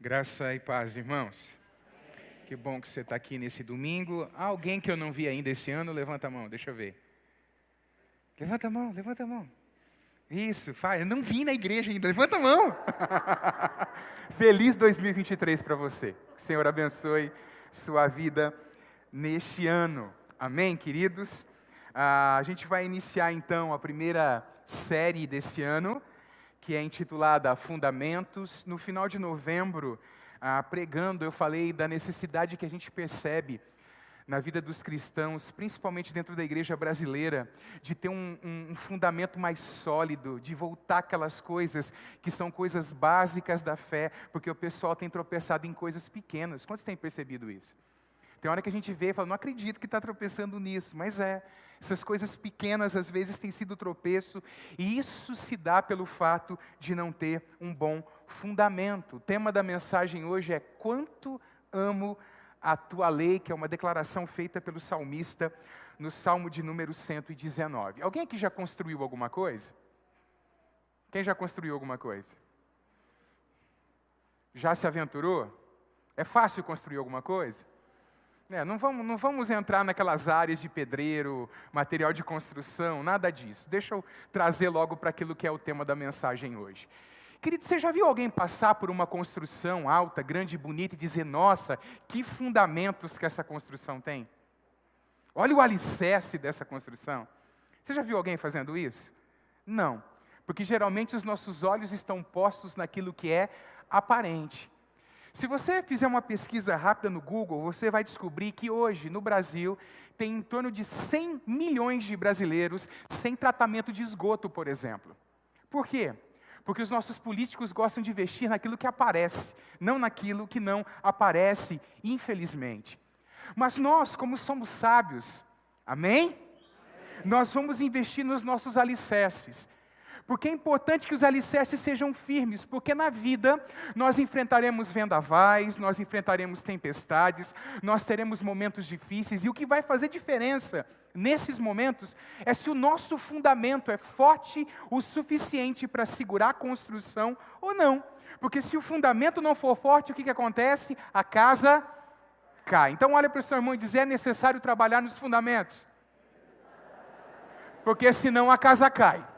Graça e paz, irmãos. Que bom que você está aqui nesse domingo. Alguém que eu não vi ainda esse ano, levanta a mão, deixa eu ver. Levanta a mão, levanta a mão. Isso, faz. Eu não vim na igreja ainda, levanta a mão. Feliz 2023 para você. Que o Senhor abençoe sua vida neste ano. Amém, queridos? A gente vai iniciar então a primeira série desse ano, que é intitulada Fundamentos. No final de novembro, pregando, eu falei da necessidade que a gente percebe na vida dos cristãos, principalmente dentro da igreja brasileira, de ter um fundamento mais sólido, de voltar aquelas coisas que são coisas básicas da fé, porque o pessoal tem tropeçado em coisas pequenas. Quantos têm percebido isso? Tem hora que a gente vê e fala, não acredito que está tropeçando nisso, mas essas coisas pequenas às vezes têm sido tropeço, e isso se dá pelo fato de não ter um bom fundamento. O tema da mensagem hoje é Quanto amo a tua lei, que é uma declaração feita pelo salmista no Salmo de número 119. Alguém aqui já construiu alguma coisa? Quem já construiu alguma coisa? Já se aventurou? É fácil construir alguma coisa? Não vamos entrar naquelas áreas de pedreiro, material de construção, nada disso. Deixa eu trazer logo para aquilo que é o tema da mensagem hoje. Querido, você já viu alguém passar por uma construção alta, grande e bonita e dizer, nossa, que fundamentos que essa construção tem? Olha o alicerce dessa construção. Você já viu alguém fazendo isso? Não, porque geralmente os nossos olhos estão postos naquilo que é aparente. Se você fizer uma pesquisa rápida no Google, você vai descobrir que hoje, no Brasil, tem em torno de 100 milhões de brasileiros sem tratamento de esgoto, por exemplo. Por quê? Porque os nossos políticos gostam de investir naquilo que aparece, não naquilo que não aparece, infelizmente. Mas nós, como somos sábios, amém? Nós vamos investir nos nossos alicerces. Porque é importante que os alicerces sejam firmes, porque na vida nós enfrentaremos vendavais, nós enfrentaremos tempestades, nós teremos momentos difíceis, e o que vai fazer diferença nesses momentos é se o nosso fundamento é forte o suficiente para segurar a construção ou não. Porque se o fundamento não for forte, o que acontece? A casa cai. Então olha para o seu irmão e diz, é necessário trabalhar nos fundamentos. Porque senão a casa cai.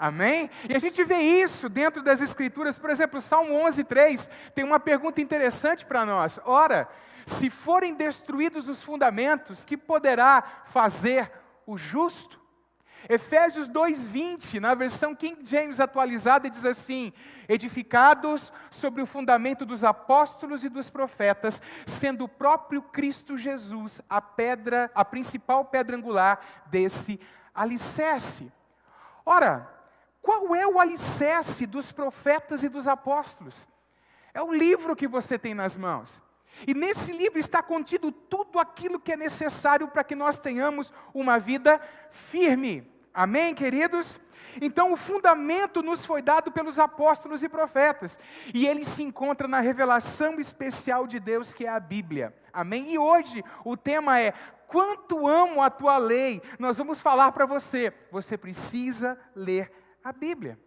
Amém? E a gente vê isso dentro das Escrituras. Por exemplo, Salmo 11:3 tem uma pergunta interessante para nós. Ora, se forem destruídos os fundamentos, que poderá fazer o justo? Efésios 2:20, na versão King James atualizada, diz assim, edificados sobre o fundamento dos apóstolos e dos profetas, sendo o próprio Cristo Jesus a principal pedra angular desse alicerce. Ora, qual é o alicerce dos profetas e dos apóstolos? É o livro que você tem nas mãos. E nesse livro está contido tudo aquilo que é necessário para que nós tenhamos uma vida firme. Amém, queridos? Então o fundamento nos foi dado pelos apóstolos e profetas. E ele se encontra na revelação especial de Deus, que é a Bíblia. Amém? E hoje o tema é Quanto amo a tua lei. Nós vamos falar para você. Você precisa ler a Bíblia.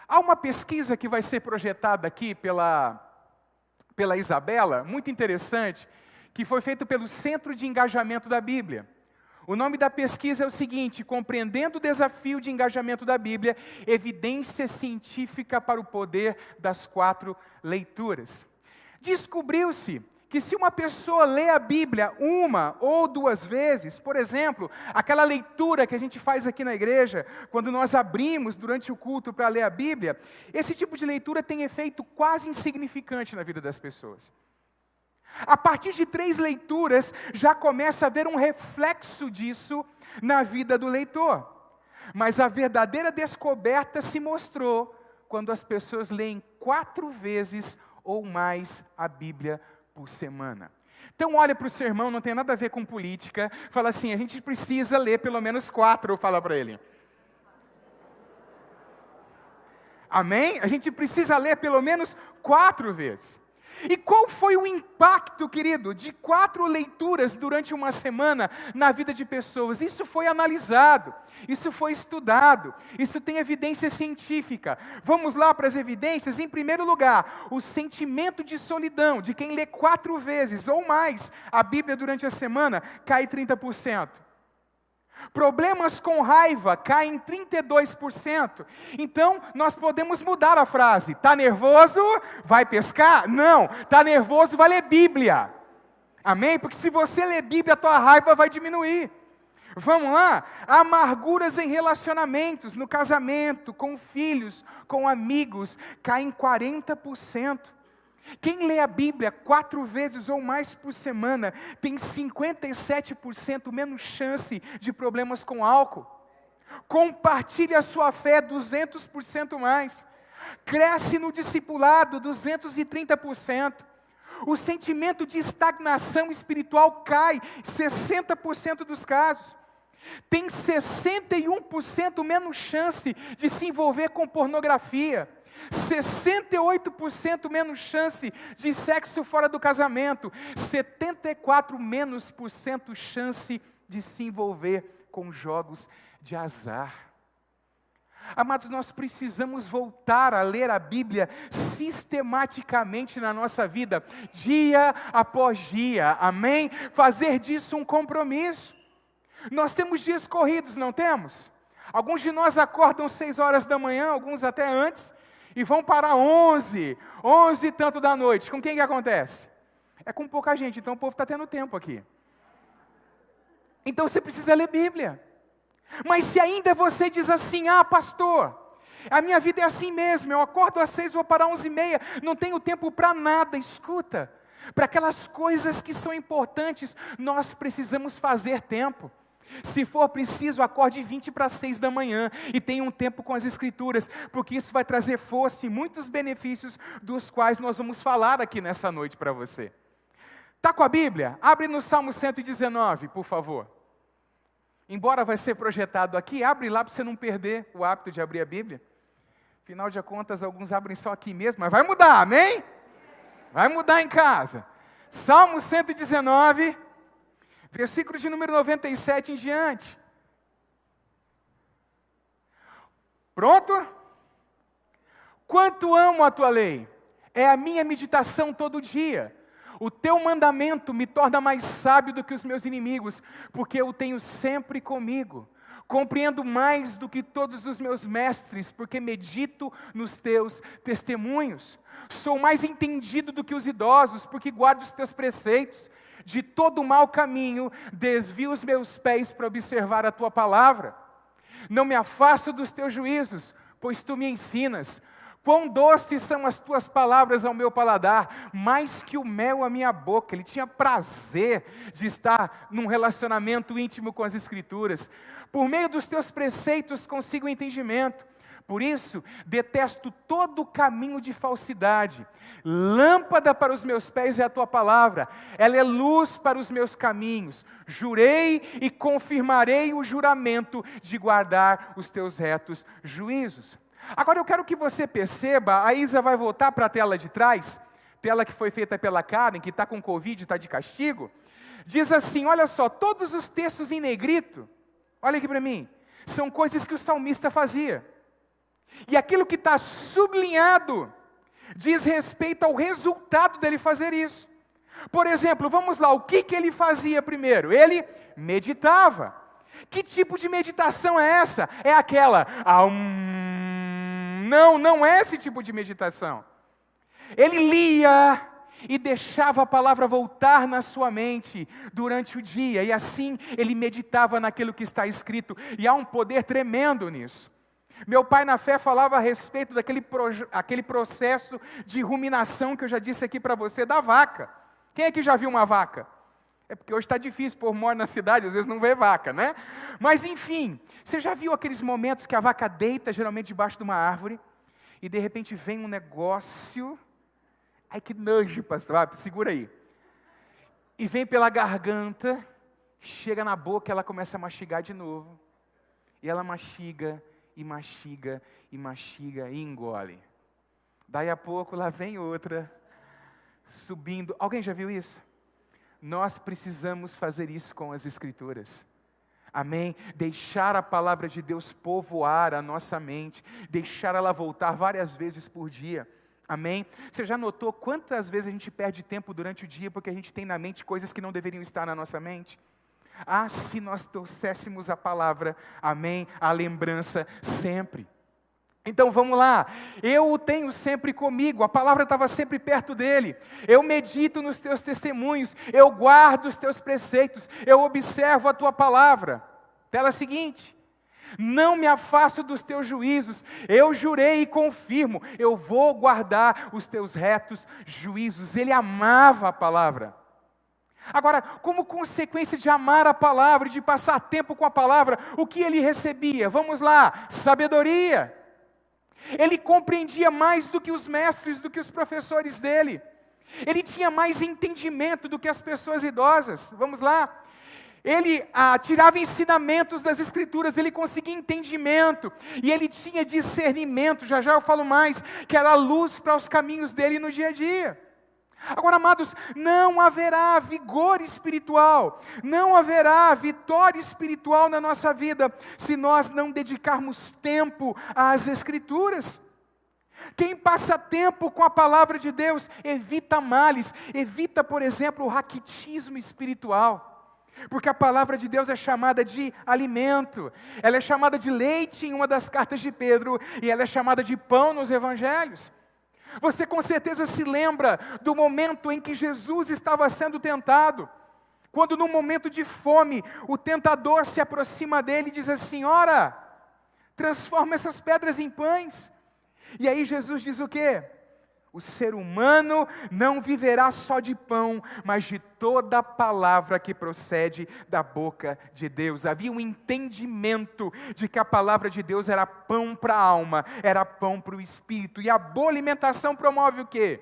Há uma pesquisa que vai ser projetada aqui pela Isabela, muito interessante, que foi feita pelo Centro de Engajamento da Bíblia. O nome da pesquisa é o seguinte, Compreendendo o Desafio de Engajamento da Bíblia, Evidência Científica para o Poder das 4 Leituras. Descobriu-se que se uma pessoa lê a Bíblia uma ou duas vezes, por exemplo, aquela leitura que a gente faz aqui na igreja, quando nós abrimos durante o culto para ler a Bíblia, esse tipo de leitura tem efeito quase insignificante na vida das pessoas. A partir de 3 leituras, já começa a haver um reflexo disso na vida do leitor. Mas a verdadeira descoberta se mostrou quando as pessoas leem 4 vezes ou mais a Bíblia por semana. Então olha para o seu irmão, não tem nada a ver com política, fala assim, a gente precisa ler pelo menos 4, fala para ele. Amém? A gente precisa ler pelo menos 4 vezes. E qual foi o impacto, querido, de 4 leituras durante uma semana na vida de pessoas? Isso foi analisado, isso foi estudado, isso tem evidência científica. Vamos lá para as evidências? Em primeiro lugar, o sentimento de solidão de quem lê 4 vezes ou mais a Bíblia durante a semana cai 30%. Problemas com raiva caem 32%. Então, nós podemos mudar a frase. Está nervoso? Vai pescar? Não. Está nervoso? Vai ler Bíblia. Amém? Porque se você ler Bíblia, a tua raiva vai diminuir. Vamos lá? Amarguras em relacionamentos, no casamento, com filhos, com amigos, caem 40%. Quem lê a Bíblia 4 vezes ou mais por semana tem 57% menos chance de problemas com álcool. Compartilha a sua fé 200% mais. Cresce no discipulado 230%. O sentimento de estagnação espiritual cai 60% dos casos. Tem 61% menos chance de se envolver com pornografia. 68% menos chance de sexo fora do casamento, 74% menos chance de se envolver com jogos de azar. Amados, nós precisamos voltar a ler a Bíblia sistematicamente na nossa vida, dia após dia, amém? Fazer disso um compromisso. Nós temos dias corridos, não temos? Alguns de nós acordam 6 horas da manhã, alguns até antes, e vão para 11 e tanto da noite. Com quem que acontece? É com pouca gente, então o povo está tendo tempo aqui. Então você precisa ler Bíblia. Mas se ainda você diz assim, pastor, a minha vida é assim mesmo, eu acordo às 6, vou para 11h30, não tenho tempo para nada, escuta. Para aquelas coisas que são importantes, nós precisamos fazer tempo. Se for preciso, acorde 5:40 da manhã e tenha um tempo com as Escrituras, porque isso vai trazer força e muitos benefícios dos quais nós vamos falar aqui nessa noite para você. Está com a Bíblia? Abre no Salmo 119, por favor. Embora vai ser projetado aqui, abre lá para você não perder o hábito de abrir a Bíblia. Afinal de contas, alguns abrem só aqui mesmo, mas vai mudar, amém? Vai mudar em casa. Salmo 119, versículo de número 97 em diante. Pronto? Quanto amo a tua lei, é a minha meditação todo dia. O teu mandamento me torna mais sábio do que os meus inimigos, porque eu o tenho sempre comigo. Compreendo mais do que todos os meus mestres, porque medito nos teus testemunhos. Sou mais entendido do que os idosos, porque guardo os teus preceitos. De todo mau caminho, desvio os meus pés para observar a tua palavra. Não me afasto dos teus juízos, pois tu me ensinas. Quão doces são as tuas palavras ao meu paladar, mais que o mel à minha boca. Ele tinha prazer de estar num relacionamento íntimo com as Escrituras. Por meio dos teus preceitos consigo entendimento. Por isso, detesto todo o caminho de falsidade. Lâmpada para os meus pés é a tua palavra, ela é luz para os meus caminhos. Jurei e confirmarei o juramento de guardar os teus retos juízos. Agora eu quero que você perceba, a Isa vai voltar para a tela de trás, tela que foi feita pela Karen, que está com Covid, está de castigo. Diz assim, olha só, todos os textos em negrito, olha aqui para mim, são coisas que o salmista fazia. E aquilo que está sublinhado diz respeito ao resultado dele fazer isso. Por exemplo, vamos lá, o que ele fazia primeiro? Ele meditava. Que tipo de meditação é essa? É aquela, não é esse tipo de meditação. Ele lia e deixava a palavra voltar na sua mente durante o dia, e assim ele meditava naquilo que está escrito, e há um poder tremendo nisso. Meu pai na fé falava a respeito daquele processo de ruminação que eu já disse aqui para você, da vaca. Quem é que já viu uma vaca? É porque hoje está difícil pôr mora na cidade, às vezes não vê vaca, né? Mas enfim, você já viu aqueles momentos que a vaca deita, geralmente debaixo de uma árvore, e de repente vem um negócio, ai que nojo, pastor, segura aí. E vem pela garganta, chega na boca, ela começa a mastigar de novo. E ela mastiga, e mastiga, e mastiga, e engole. Daí a pouco lá vem outra. subindo. Alguém já viu isso? Nós precisamos fazer isso com as Escrituras. Amém? Deixar a palavra de Deus povoar a nossa mente, deixar ela voltar várias vezes por dia. Amém? Você já notou quantas vezes a gente perde tempo durante o dia porque a gente tem na mente coisas que não deveriam estar na nossa mente? Ah, se nós trouxéssemos a palavra, amém, a lembrança sempre. Então vamos lá, eu o tenho sempre comigo, a palavra estava sempre perto dele, eu medito nos teus testemunhos, eu guardo os teus preceitos, eu observo a tua palavra. Tela seguinte, não me afasto dos teus juízos, eu jurei e confirmo, eu vou guardar os teus retos juízos. Ele amava a palavra. Agora, como consequência de amar a palavra, de passar tempo com a palavra, o que ele recebia? Vamos lá, sabedoria. Ele compreendia mais do que os mestres, do que os professores dele. Ele tinha mais entendimento do que as pessoas idosas. Vamos lá. Ele tirava ensinamentos das Escrituras, ele conseguia entendimento. E ele tinha discernimento, já já eu falo mais, que era a luz para os caminhos dele no dia a dia. Agora, amados, não haverá vigor espiritual, não haverá vitória espiritual na nossa vida, se nós não dedicarmos tempo às Escrituras. Quem passa tempo com a palavra de Deus, evita males, evita, por exemplo, o raquitismo espiritual. Porque a palavra de Deus é chamada de alimento, ela é chamada de leite em uma das cartas de Pedro, e ela é chamada de pão nos evangelhos. Você com certeza se lembra do momento em que Jesus estava sendo tentado, quando num momento de fome, o tentador se aproxima dele e diz assim: ora, transforma essas pedras em pães. E aí Jesus diz o quê? O ser humano não viverá só de pão, mas de toda a palavra que procede da boca de Deus. Havia um entendimento de que a palavra de Deus era pão para a alma, era pão para o espírito. E a boa alimentação promove o quê?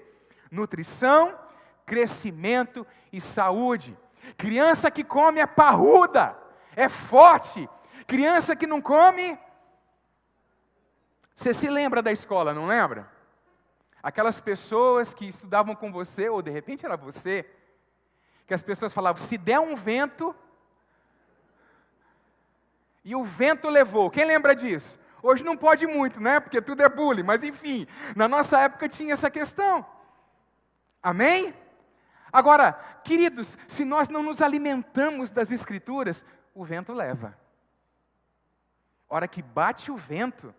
Nutrição, crescimento e saúde. Criança que come é parruda, é forte. Criança que não come... Você se lembra da escola, não lembra? Aquelas pessoas que estudavam com você, ou de repente era você, que as pessoas falavam, se der um vento, e o vento levou. Quem lembra disso? Hoje não pode muito, né? Porque tudo é bullying, mas enfim, na nossa época tinha essa questão. Amém? Agora, queridos, se nós não nos alimentamos das Escrituras, o vento leva. Hora que bate o vento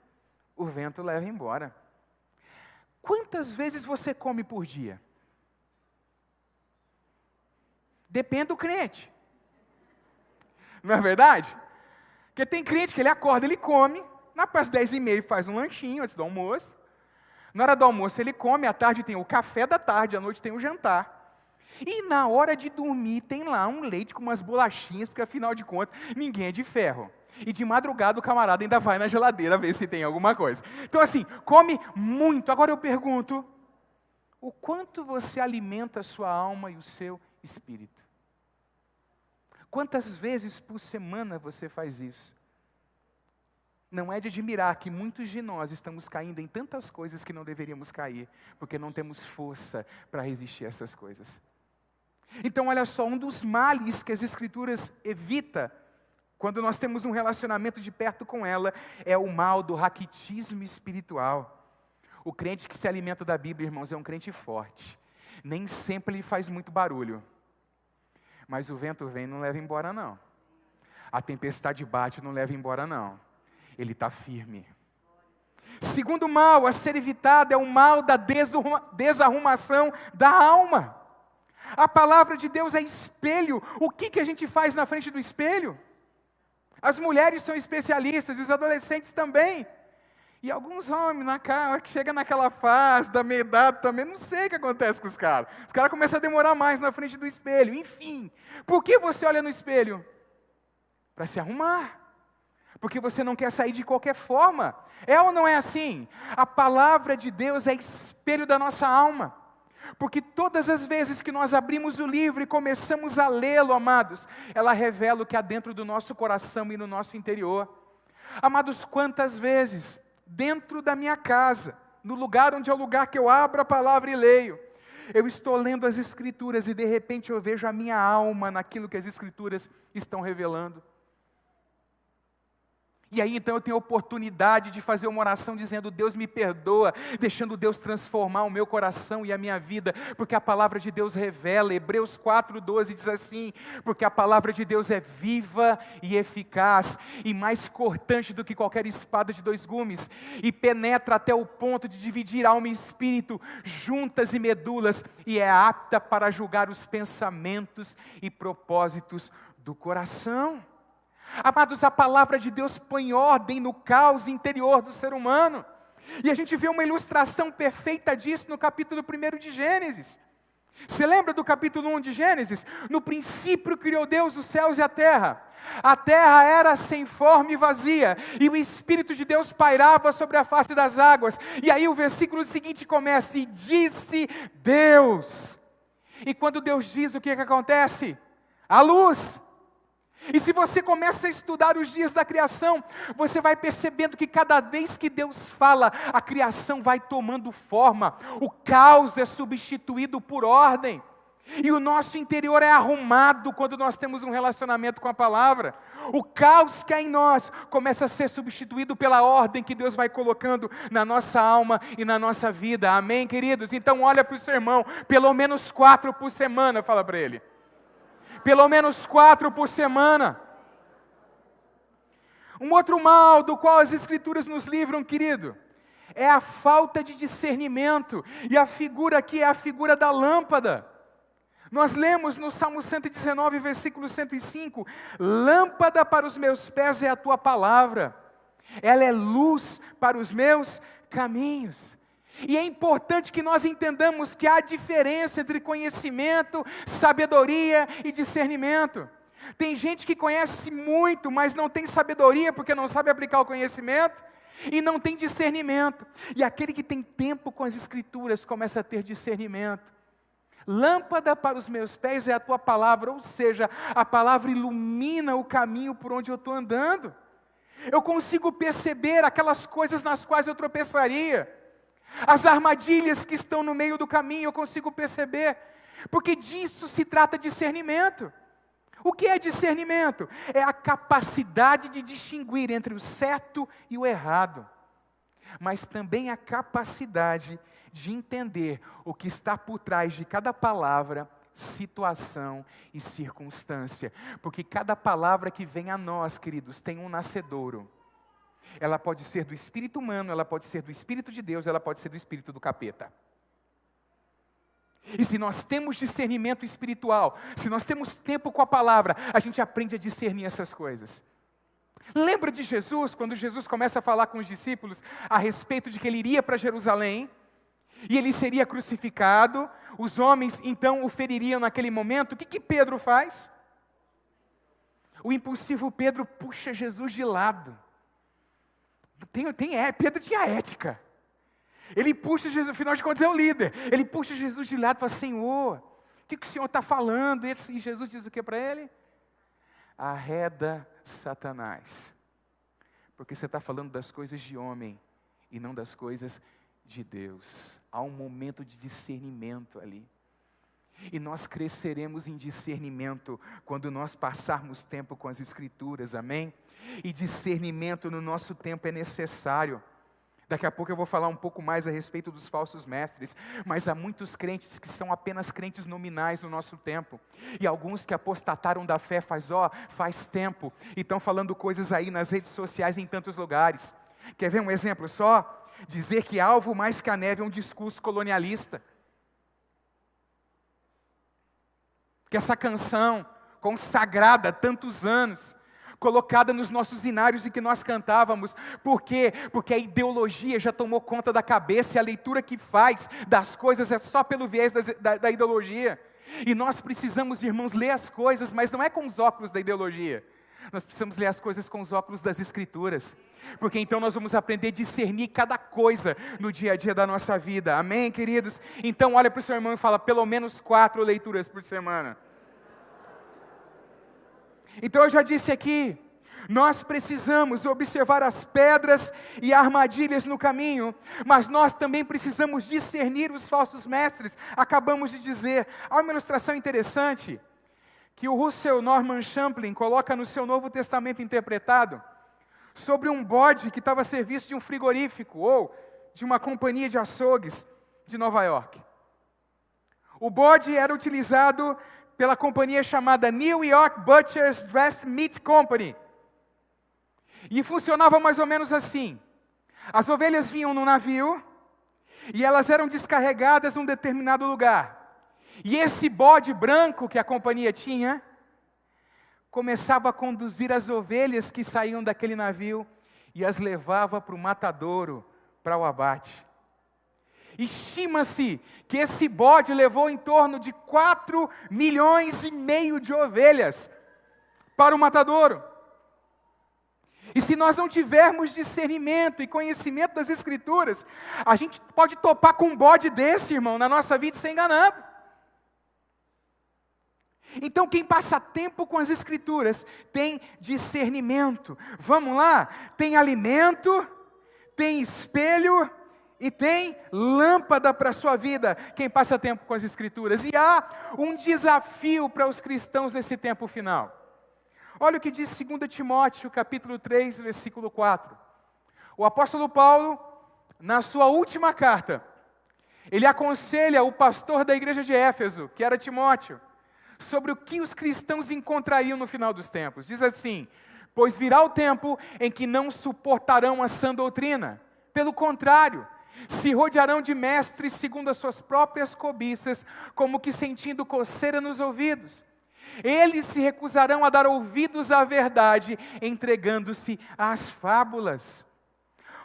leva embora. Quantas vezes você come por dia? Depende do crente. Não é verdade? Porque tem crente que ele acorda, ele come, na parte das 10h30 ele faz um lanchinho antes do almoço. Na hora do almoço ele come, à tarde tem o café da tarde, à noite tem o jantar. E na hora de dormir tem lá um leite com umas bolachinhas, porque afinal de contas ninguém é de ferro. E de madrugada o camarada ainda vai na geladeira ver se tem alguma coisa. Então assim, come muito. Agora eu pergunto, o quanto você alimenta a sua alma e o seu espírito? Quantas vezes por semana você faz isso? Não é de admirar que muitos de nós estamos caindo em tantas coisas que não deveríamos cair, porque não temos força para resistir a essas coisas. Então olha só, um dos males que as Escrituras evita quando nós temos um relacionamento de perto com ela, é o mal do raquitismo espiritual. O crente que se alimenta da Bíblia, irmãos, é um crente forte. Nem sempre ele faz muito barulho. Mas o vento vem e não leva embora, não. A tempestade bate e não leva embora, não. Ele está firme. Segundo mal a ser evitado é o mal da desarrumação da alma. A palavra de Deus é espelho. O que a gente faz na frente do espelho? As mulheres são especialistas, os adolescentes também. E alguns homens, que chega naquela fase da meia-idade também, não sei o que acontece com os caras. Os caras começam a demorar mais na frente do espelho. Enfim, por que você olha no espelho? Para se arrumar. Porque você não quer sair de qualquer forma. É ou não é assim? A palavra de Deus é espelho da nossa alma. Porque todas as vezes que nós abrimos o livro e começamos a lê-lo, amados, ela revela o que há dentro do nosso coração e no nosso interior. Amados, quantas vezes, dentro da minha casa, no lugar onde é o lugar que eu abro a palavra e leio, Eu estou lendo as Escrituras e de repente eu vejo a minha alma naquilo que as Escrituras estão revelando. E aí então eu tenho a oportunidade de fazer uma oração dizendo: Deus me perdoa, deixando Deus transformar o meu coração e a minha vida, porque a palavra de Deus revela. Hebreus 4:12 diz assim: porque a palavra de Deus é viva e eficaz, e mais cortante do que qualquer espada de 2 gumes, e penetra até o ponto de dividir alma e espírito, juntas e medulas, e é apta para julgar os pensamentos e propósitos do coração. Amados, a palavra de Deus põe ordem no caos interior do ser humano. E a gente vê uma ilustração perfeita disso no capítulo 1 de Gênesis. Você lembra do capítulo 1 de Gênesis? No princípio criou Deus os céus e a terra. A terra era sem forma e vazia, e o Espírito de Deus pairava sobre a face das águas. E aí o versículo seguinte começa: e disse Deus. E quando Deus diz, o que acontece? A luz. E se você começa a estudar os dias da criação, você vai percebendo que cada vez que Deus fala, a criação vai tomando forma, o caos é substituído por ordem, e o nosso interior é arrumado quando nós temos um relacionamento com a palavra. O caos que há em nós começa a ser substituído pela ordem que Deus vai colocando na nossa alma e na nossa vida. Amém, queridos? Então olha para o seu irmão, pelo menos 4 por semana, fala para ele. Pelo menos 4 por semana. Um outro mal do qual as Escrituras nos livram, querido, é a falta de discernimento. E a figura aqui é a figura da lâmpada. Nós lemos no Salmo 119, versículo 105, lâmpada para os meus pés é a tua palavra, ela é luz para os meus caminhos. E é importante que nós entendamos que há diferença entre conhecimento, sabedoria e discernimento. Tem gente que conhece muito, mas não tem sabedoria porque não sabe aplicar o conhecimento, e não tem discernimento. E aquele que tem tempo com as Escrituras começa a ter discernimento. Lâmpada para os meus pés é a tua palavra, ou seja, a palavra ilumina o caminho por onde eu estou andando. Eu consigo perceber aquelas coisas nas quais eu tropeçaria. As armadilhas que estão no meio do caminho eu consigo perceber, porque disso se trata discernimento. O que é discernimento? É a capacidade de distinguir entre o certo e o errado, mas também a capacidade de entender o que está por trás de cada palavra, situação e circunstância, porque cada palavra que vem a nós, queridos, tem um nascedouro. Ela pode ser do espírito humano, ela pode ser do espírito de Deus, ela pode ser do espírito do capeta. E se nós temos discernimento espiritual, se nós temos tempo com a palavra, a gente aprende a discernir essas coisas. Lembra de Jesus, quando Jesus começa a falar com os discípulos a respeito de que ele iria para Jerusalém, e ele seria crucificado, os homens então o feririam naquele momento. O que Pedro faz? O impulsivo Pedro puxa Jesus de lado. Pedro tinha ética. Ele puxa Jesus, afinal de contas é o líder. Ele puxa Jesus de lado e fala: Senhor, o que o Senhor está falando? E Jesus diz o que para ele? Arreda Satanás, porque você está falando das coisas de homem e não das coisas de Deus. Há um momento de discernimento ali. E nós cresceremos em discernimento quando nós passarmos tempo com as Escrituras, amém? E discernimento no nosso tempo é necessário. Daqui a pouco eu vou falar um pouco mais a respeito dos falsos mestres, mas há muitos crentes que são apenas crentes nominais no nosso tempo, e alguns que apostataram da fé faz tempo, e estão falando coisas aí nas redes sociais em tantos lugares. Quer ver um exemplo só? Dizer que alvo mais que a neve é um discurso colonialista. Que essa canção, consagrada há tantos anos, colocada nos nossos hinários e que nós cantávamos. Por quê? Porque a ideologia já tomou conta da cabeça, e a leitura que faz das coisas é só pelo viés da ideologia. E nós precisamos, irmãos, ler as coisas, mas não é com os óculos da ideologia. Nós precisamos ler as coisas com os óculos das Escrituras, porque então nós vamos aprender a discernir cada coisa no dia a dia da nossa vida, amém, queridos? Então olha para o seu irmão e fala: pelo menos 4 leituras por semana. Então eu já disse aqui, Nós precisamos observar as pedras e armadilhas no caminho, mas nós também precisamos discernir os falsos mestres. Acabamos de dizer, há uma ilustração interessante, que o Russell Norman Champlin coloca no seu Novo Testamento interpretado, sobre um bode que estava a serviço de um frigorífico, ou de uma companhia de açougues de Nova York. O bode era utilizado pela companhia chamada New York Butcher's Dressed Meat Company. E funcionava mais ou menos assim. As ovelhas vinham no navio e elas eram descarregadas num determinado lugar. E esse bode branco que a companhia tinha, começava a conduzir as ovelhas que saíam daquele navio e as levava para o matadouro, para o abate. Estima-se que esse bode levou em torno de 4,5 milhões de ovelhas para o matadouro. E se nós não tivermos discernimento e conhecimento das Escrituras, a gente pode topar com um bode desse, irmão, na nossa vida e ser enganado. Então quem passa tempo com as Escrituras tem discernimento. Vamos lá? Tem alimento, tem espelho e tem lâmpada para a sua vida, quem passa tempo com as Escrituras. E há um desafio para os cristãos nesse tempo final. Olha o que diz 2 Timóteo, capítulo 3, versículo 4. O apóstolo Paulo, na sua última carta, ele aconselha o pastor da igreja de Éfeso, que era Timóteo, sobre o que os cristãos encontrariam no final dos tempos. Diz assim: pois virá o tempo em que não suportarão a sã doutrina. Pelo contrário, se rodearão de mestres segundo as suas próprias cobiças, como que sentindo coceira nos ouvidos. Eles se recusarão a dar ouvidos à verdade, entregando-se às fábulas.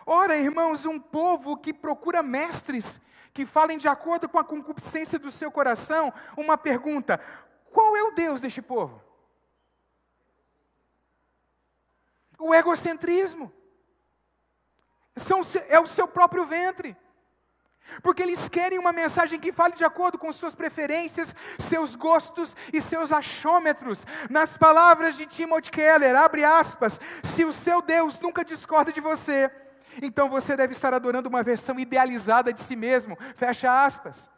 Ora, irmãos, um povo que procura mestres, que falem de acordo com a concupiscência do seu coração, uma pergunta: qual é o Deus deste povo? O egocentrismo. É o seu próprio ventre. Porque eles querem uma mensagem que fale de acordo com suas preferências, seus gostos e seus achômetros. Nas palavras de Timothy Keller, abre aspas, se o seu Deus nunca discorda de você, então você deve estar adorando uma versão idealizada de si mesmo, fecha aspas.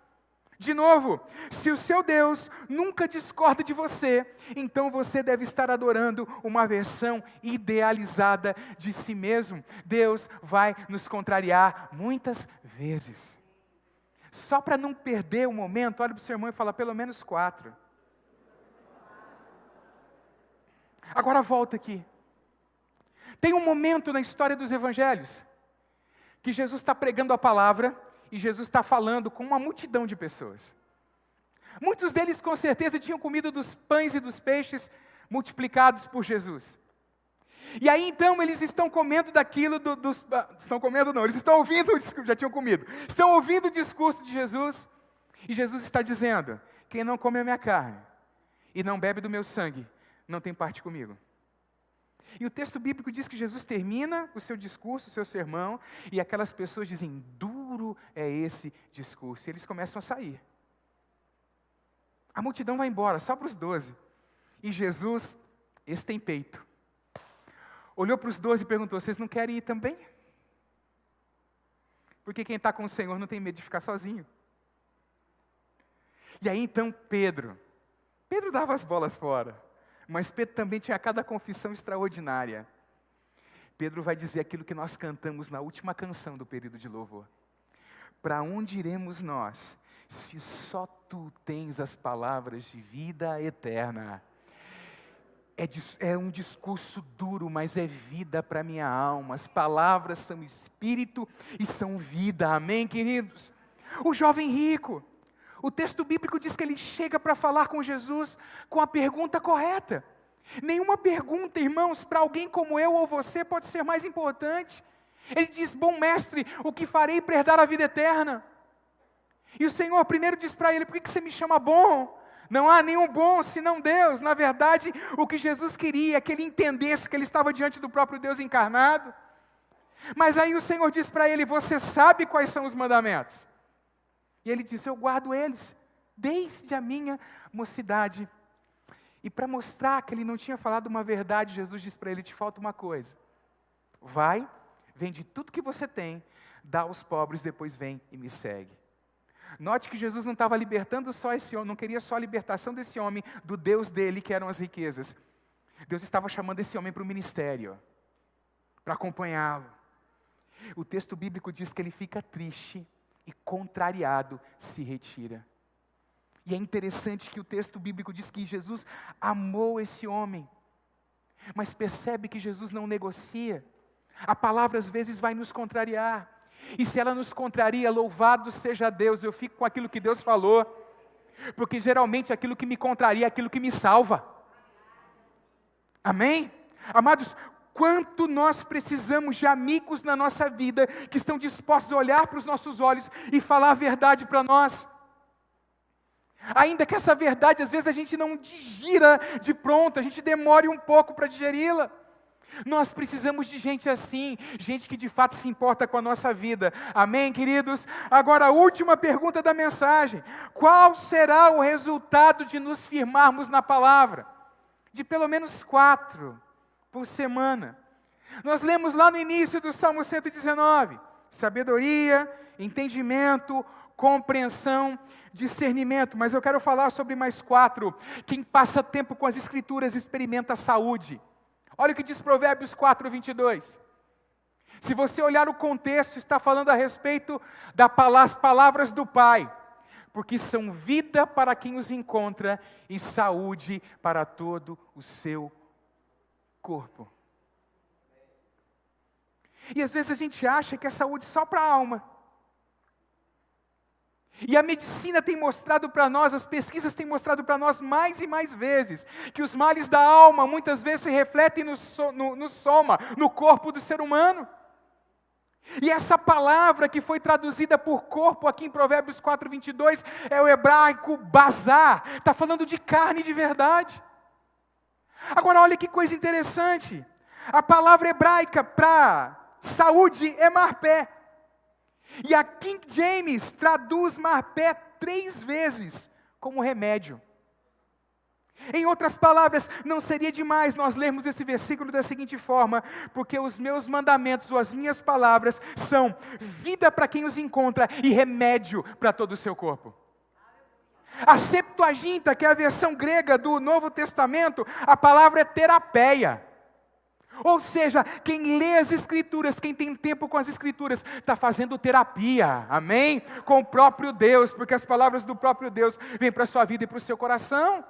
De novo, se o seu Deus nunca discorda de você, então você deve estar adorando uma versão idealizada de si mesmo. Deus vai nos contrariar muitas vezes. Só para não perder o momento, olha para o seu irmão e fala pelo menos 4. Agora volta aqui. Tem um momento na história dos evangelhos que Jesus está pregando a palavra e Jesus está falando com uma multidão de pessoas. Muitos deles com certeza tinham comido dos pães e dos peixes multiplicados por Jesus. E aí então eles estão comendo daquilo estão comendo não, eles estão ouvindo, já tinham comido. Estão ouvindo o discurso de Jesus. E Jesus está dizendo: quem não come a minha carne e não bebe do meu sangue, não tem parte comigo. E o texto bíblico diz que Jesus termina o seu discurso, o seu sermão, e aquelas pessoas dizem: duro é esse discurso. E eles começam a sair. A multidão vai embora, só para os 12. E Jesus, esse tem peito, olhou para os 12 e perguntou: vocês não querem ir também? Porque quem está com o Senhor não tem medo de ficar sozinho. E aí então Pedro dava as bolas fora. Mas Pedro também tinha cada confissão extraordinária. Pedro vai dizer aquilo que nós cantamos na última canção do período de louvor. Para onde iremos nós, se só tu tens as palavras de vida eterna? É um discurso duro, mas é vida para minha alma. As palavras são espírito e são vida. Amém, queridos? O jovem rico, o texto bíblico diz que ele chega para falar com Jesus com a pergunta correta. Nenhuma pergunta, irmãos, para alguém como eu ou você pode ser mais importante. Ele diz: bom mestre, o que farei para herdar a vida eterna? E o Senhor primeiro diz para ele: por que você me chama bom? Não há nenhum bom senão Deus. Na verdade, o que Jesus queria é que ele entendesse que ele estava diante do próprio Deus encarnado. Mas aí o Senhor diz para ele: você sabe quais são os mandamentos? E ele disse: eu guardo eles desde a minha mocidade. E para mostrar que ele não tinha falado uma verdade, Jesus disse para ele: te falta uma coisa. Vai, vende tudo que você tem, dá aos pobres, depois vem e me segue. Note que Jesus não estava libertando só esse homem, não queria só a libertação desse homem do Deus dele, que eram as riquezas. Deus estava chamando esse homem para o ministério, para acompanhá-lo. O texto bíblico diz que ele fica triste e contrariado se retira. E é interessante que o texto bíblico diz que Jesus amou esse homem, mas percebe que Jesus não negocia. A palavra às vezes vai nos contrariar. E se ela nos contraria, louvado seja Deus, eu fico com aquilo que Deus falou, porque geralmente aquilo que me contraria é aquilo que me salva. Amém? Amados, quanto nós precisamos de amigos na nossa vida, que estão dispostos a olhar para os nossos olhos e falar a verdade para nós. Ainda que essa verdade, às vezes a gente não digira de pronto, a gente demore um pouco para digeri-la. Nós precisamos de gente assim, gente que de fato se importa com a nossa vida. Amém, queridos? Agora, a última pergunta da mensagem: qual será o resultado de nos firmarmos na palavra? De pelo menos 4 por semana. Nós lemos lá no início do Salmo 119, sabedoria, entendimento, compreensão, discernimento. Mas eu quero falar sobre mais 4. Quem passa tempo com as Escrituras experimenta saúde. Olha o que diz Provérbios 4:22. Se você olhar o contexto, está falando a respeito das palavras do Pai, porque são vida para quem os encontra e saúde para todo o seu corpo. E às vezes a gente acha que é saúde só para a alma. E a medicina tem mostrado para nós, as pesquisas têm mostrado para nós mais e mais vezes, que os males da alma muitas vezes se refletem no soma, no corpo do ser humano. E essa palavra que foi traduzida por corpo aqui em Provérbios 4:22, é o hebraico bazar, está falando de carne de verdade. Agora olha que coisa interessante, a palavra hebraica para saúde é marpé. E a King James traduz marpé 3 vezes como remédio. Em outras palavras, não seria demais nós lermos esse versículo da seguinte forma: porque os meus mandamentos ou as minhas palavras são vida para quem os encontra e remédio para todo o seu corpo. A Septuaginta, que é a versão grega do Novo Testamento, a palavra é terapeia. Ou seja, quem lê as Escrituras, quem tem tempo com as Escrituras, está fazendo terapia, amém? Com o próprio Deus, porque as palavras do próprio Deus vêm para a sua vida e para o seu coração.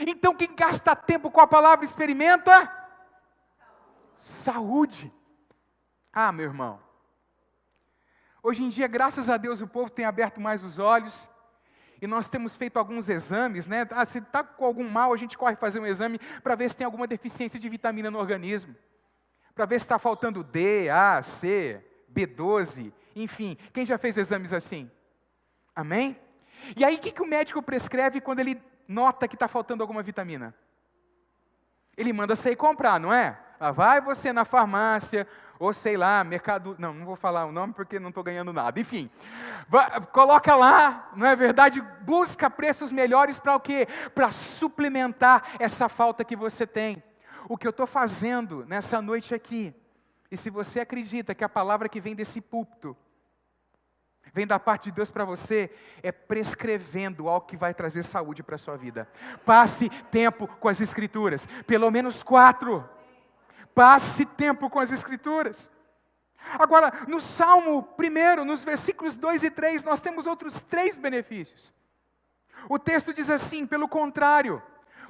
Então quem gasta tempo com a palavra experimenta saúde. Ah, meu irmão, hoje em dia, graças a Deus, o povo tem aberto mais os olhos, e nós temos feito alguns exames, né? Se está com algum mal, a gente corre fazer um exame para ver se tem alguma deficiência de vitamina no organismo. Para ver se está faltando D, A, C, B12, enfim. Quem já fez exames assim? Amém? E aí o que o médico prescreve quando ele nota que está faltando alguma vitamina? Ele manda você ir comprar, não é? Lá vai você na farmácia, ou sei lá, mercado... Não vou falar o nome porque não estou ganhando nada. Enfim, coloca lá, não é verdade? Busca preços melhores para o quê? Para suplementar essa falta que você tem. O que eu estou fazendo nessa noite aqui, e se você acredita que a palavra que vem desse púlpito, vem da parte de Deus para você, é prescrevendo algo que vai trazer saúde para a sua vida. Passe tempo com as Escrituras, pelo menos 4. Passe tempo com as Escrituras. Agora, no Salmo 1, nos versículos 2 e 3, nós temos outros 3 benefícios. O texto diz assim: pelo contrário,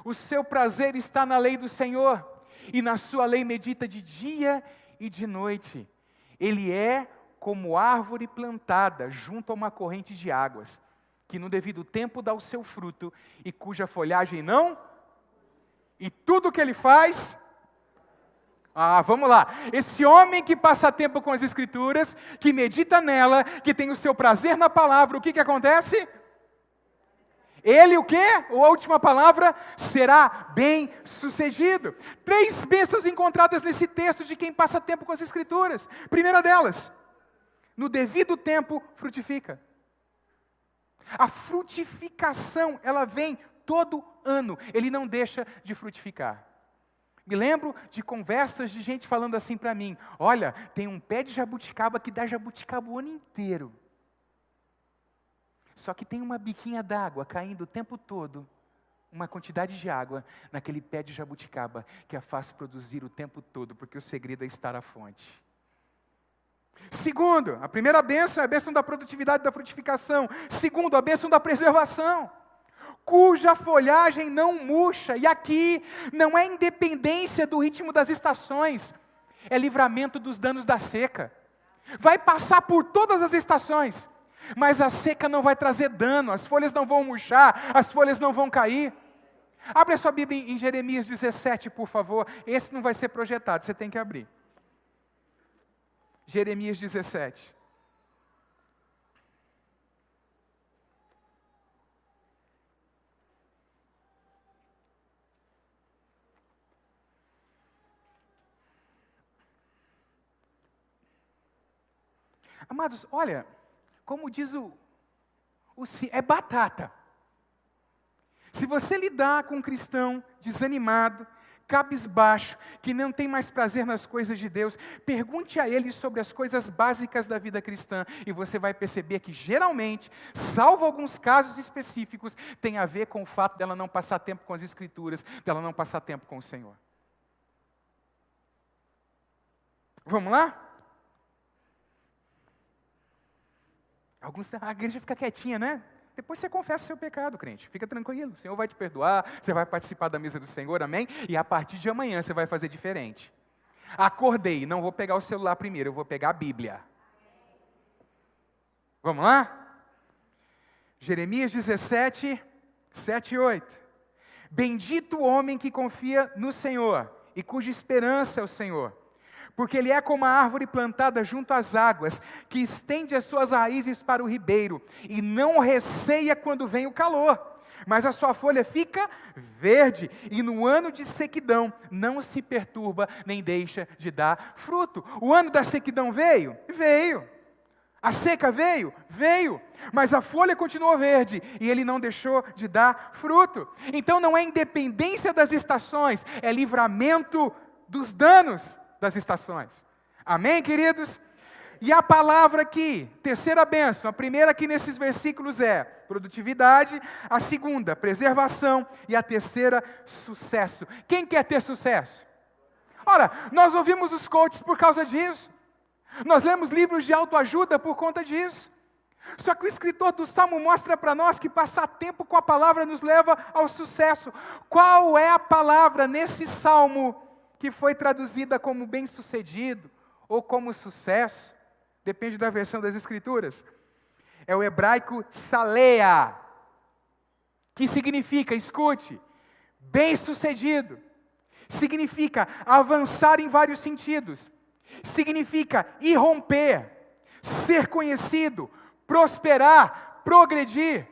o seu prazer está na lei do Senhor, e na sua lei medita de dia e de noite. Ele é como árvore plantada junto a uma corrente de águas, que no devido tempo dá o seu fruto, e cuja folhagem não... E tudo que ele faz... vamos lá. Esse homem que passa tempo com as Escrituras, que medita nela, que tem o seu prazer na palavra, o que acontece? Ele o quê? A última palavra, será bem sucedido. 3 bênçãos encontradas nesse texto de quem passa tempo com as Escrituras. Primeira delas, no devido tempo frutifica. A frutificação, ela vem todo ano, ele não deixa de frutificar. Me lembro de conversas de gente falando assim para mim: olha, tem um pé de jabuticaba que dá jabuticaba o ano inteiro. Só que tem uma biquinha d'água caindo o tempo todo, uma quantidade de água naquele pé de jabuticaba que a faz produzir o tempo todo, porque o segredo é estar à fonte. Segundo, a primeira bênção é a bênção da produtividade e da frutificação. Segundo, a bênção da preservação, cuja folhagem não murcha. E aqui não é independência do ritmo das estações, é livramento dos danos da seca. Vai passar por todas as estações, mas a seca não vai trazer dano, as folhas não vão murchar, as folhas não vão cair. Abre a sua Bíblia em Jeremias 17, por favor. Esse não vai ser projetado, você tem que abrir. Jeremias 17. Amados, olha, como diz é batata. Se você lidar com um cristão desanimado, cabisbaixo, que não tem mais prazer nas coisas de Deus, pergunte a ele sobre as coisas básicas da vida cristã, e você vai perceber que geralmente, salvo alguns casos específicos, tem a ver com o fato dela não passar tempo com as Escrituras, dela não passar tempo com o Senhor. Vamos lá? A igreja fica quietinha, né? Depois você confessa o seu pecado, crente. Fica tranquilo, o Senhor vai te perdoar, você vai participar da mesa do Senhor, amém? E a partir de amanhã você vai fazer diferente. Acordei, não vou pegar o celular primeiro, eu vou pegar a Bíblia. Vamos lá? Jeremias 17, 7 e 8. Bendito o homem que confia no Senhor e cuja esperança é o Senhor. Porque ele é como a árvore plantada junto às águas, que estende as suas raízes para o ribeiro, e não receia quando vem o calor, mas a sua folha fica verde, e no ano de sequidão não se perturba, nem deixa de dar fruto. O ano da sequidão veio? Veio. A seca veio? Veio. Mas a folha continuou verde, e ele não deixou de dar fruto. Então não é independência das estações, é livramento dos danos das estações. Amém, queridos? E a palavra aqui, terceira bênção, a primeira aqui nesses versículos é produtividade, a segunda, preservação, e a terceira, sucesso. Quem quer ter sucesso? Ora, nós ouvimos os coaches por causa disso. Nós lemos livros de autoajuda por conta disso. Só que o escritor do Salmo mostra para nós que passar tempo com a palavra nos leva ao sucesso. Qual é a palavra nesse Salmo que foi traduzida como bem-sucedido ou como sucesso? Depende da versão das Escrituras. É o hebraico salea, que significa, escute, bem-sucedido. Significa avançar em vários sentidos. Significa irromper, ser conhecido, prosperar, progredir.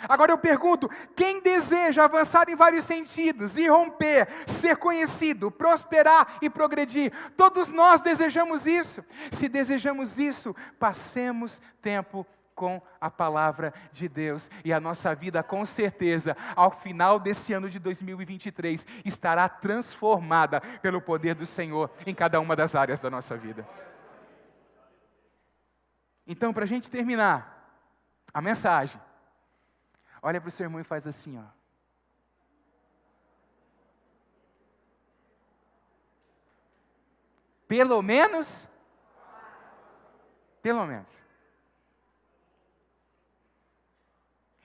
Agora eu pergunto, quem deseja avançar em vários sentidos, irromper, ser conhecido, prosperar e progredir? Todos nós desejamos isso. Se desejamos isso, passemos tempo com a palavra de Deus. E a nossa vida, com certeza, ao final desse ano de 2023, estará transformada pelo poder do Senhor em cada uma das áreas da nossa vida. Então, para a gente terminar a mensagem, olha para o seu irmão e faz assim, ó. Pelo menos.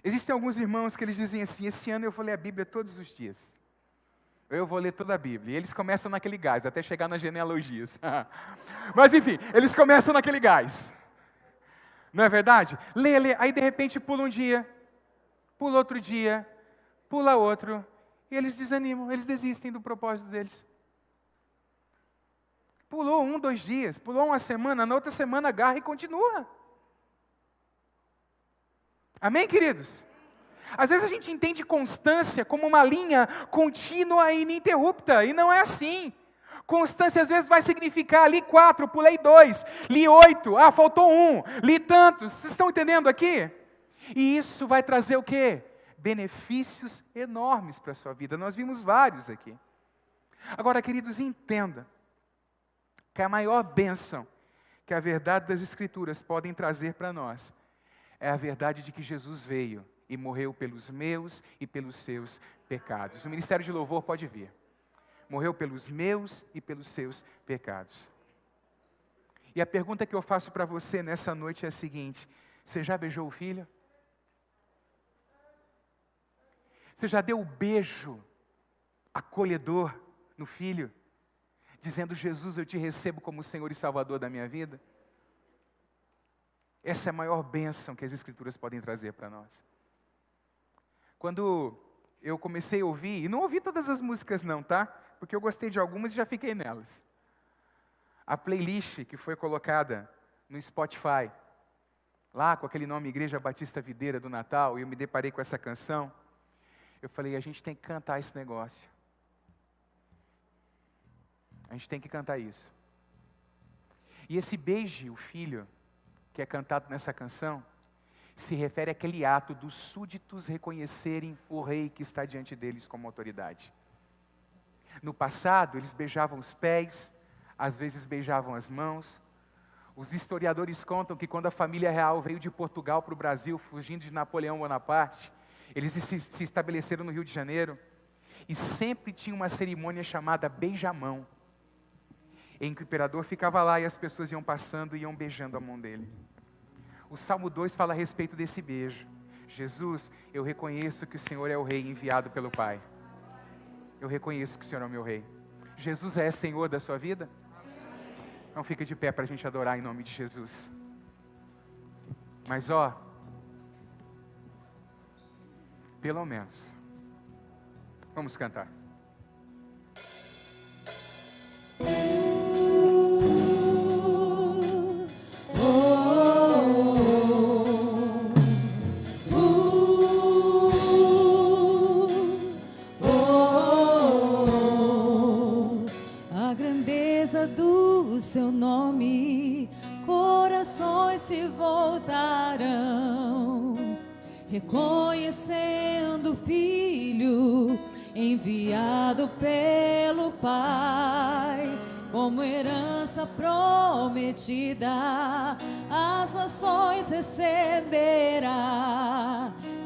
Existem alguns irmãos que eles dizem assim: esse ano eu vou ler a Bíblia todos os dias. Eu vou ler toda a Bíblia. E eles começam naquele gás, até chegar nas genealogias. Mas enfim, eles começam naquele gás. Não é verdade? Lê, aí de repente pula um dia. Pula outro dia, pula outro, e eles desanimam, eles desistem do propósito deles. Pulou 1, 2 dias, pulou uma semana, na outra semana agarra e continua. Amém, queridos? Às vezes a gente entende constância como uma linha contínua e ininterrupta, e não é assim. Constância às vezes vai significar, li 4, pulei 2, li 8, faltou 1, li tantos. Vocês estão entendendo aqui? E isso vai trazer o quê? benefícios enormes para a sua vida. Nós vimos vários aqui. Agora, queridos, entenda que a maior bênção que a verdade das Escrituras podem trazer para nós é a verdade de que Jesus veio e morreu pelos meus e pelos seus pecados. O ministério de louvor pode vir. Morreu pelos meus e pelos seus pecados. E a pergunta que eu faço para você nessa noite é a seguinte: você já beijou o filho? Você já deu o beijo acolhedor no filho, dizendo: Jesus, eu te recebo como Senhor e Salvador da minha vida? Essa é a maior bênção que as Escrituras podem trazer para nós. Quando eu comecei a ouvir, e não ouvi todas as músicas não, tá? Porque eu gostei de algumas e já fiquei nelas. A playlist que foi colocada no Spotify, lá com aquele nome Igreja Batista Videira do Natal, e eu me deparei com essa canção, eu falei: a gente tem que cantar esse negócio. A gente tem que cantar isso. E esse beije o filho, que é cantado nessa canção, se refere àquele ato dos súditos reconhecerem o rei que está diante deles como autoridade. No passado, eles beijavam os pés, às vezes beijavam as mãos. Os historiadores contam que quando a família real veio de Portugal para o Brasil, fugindo de Napoleão Bonaparte, eles se estabeleceram no Rio de Janeiro, e sempre tinha uma cerimônia chamada beijamão, em que o imperador ficava lá e as pessoas iam passando e iam beijando a mão dele. O Salmo 2 fala a respeito desse beijo. Jesus, eu reconheço que o Senhor é o Rei enviado pelo Pai. Eu reconheço que o Senhor é o meu Rei. Jesus é Senhor da sua vida? Então fica de pé para a gente adorar em nome de Jesus. Mas pelo menos, vamos cantar. Seu nome, corações se voltarão, reconhecendo o Filho enviado pelo Pai, como herança prometida, as nações receberá,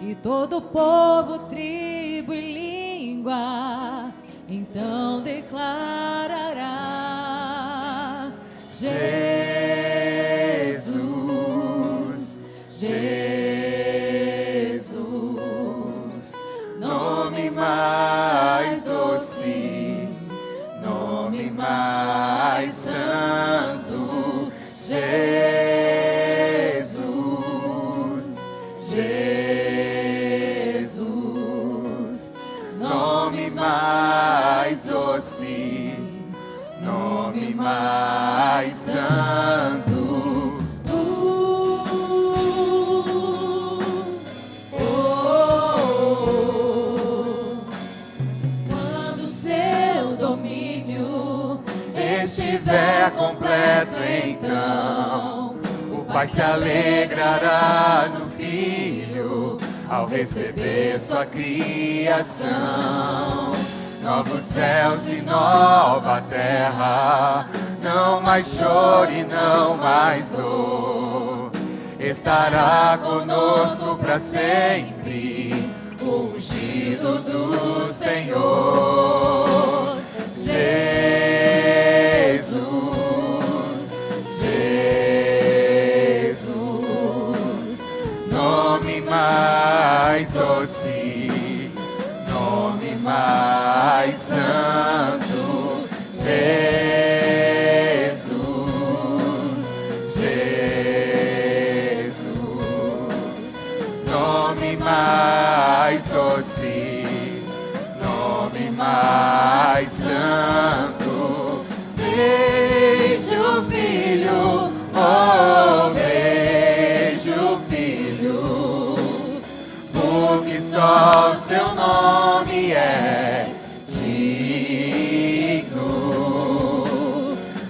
e todo povo, tribo e língua então declarará: Jesus, Jesus, nome mais doce, nome mais santo. Jesus, Jesus, nome mais doce, nome mais santo. Quando seu domínio estiver completo, então o Pai se alegrará no Filho ao receber sua criação. Novos céus e nova terra, não mais choro e não mais dor. Estará conosco para sempre, o ungido do Senhor. Jesus, Jesus, nome mais doce, nome mais santo. Jesus, Jesus, nome mais doce, nome mais santo. Vejo o Filho, oh, vejo o Filho, porque só o seu nome é digno.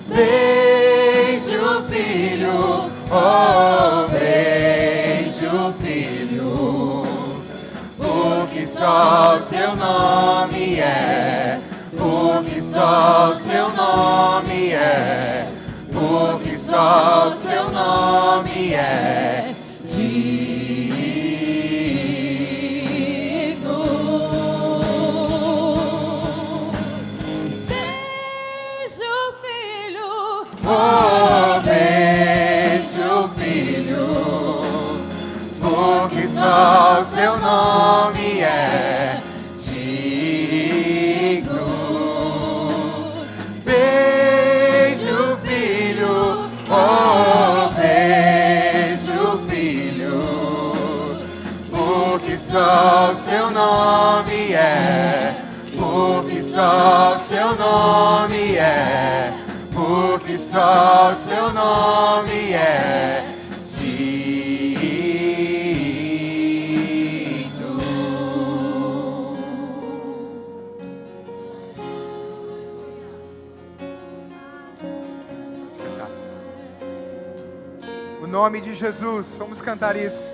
Vejo o Filho, oh, vejo o Filho, só o seu nome é, porque só o seu nome é, porque só o seu nome é digno. Deixa o Filho, oh, deixa o Filho, porque só o seu nome é digno. Beijo o Filho, oh, beijo o Filho, porque só o seu nome é, porque só o seu nome é, porque só o seu nome é O nome de Jesus, vamos cantar isso.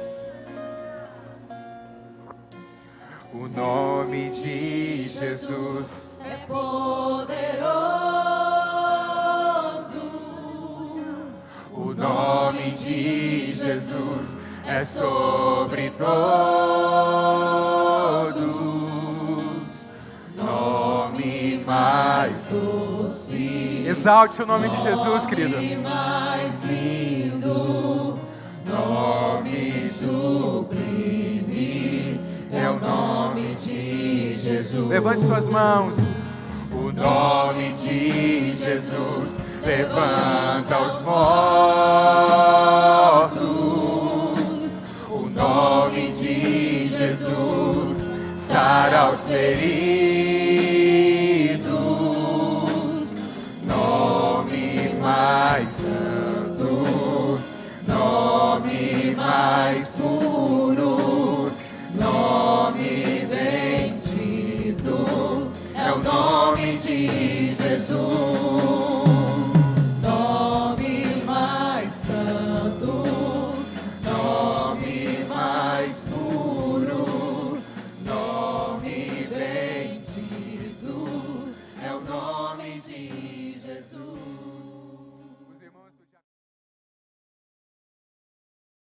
O nome de Jesus é poderoso. O nome de Jesus é sobre todos. Nome mais doce. Exalte o nome de Jesus, querido. Nome mais lindo. Nome sublime. É o nome de Jesus. Levante suas mãos. O nome de Jesus levanta os mortos. O nome de Jesus sara os feridos.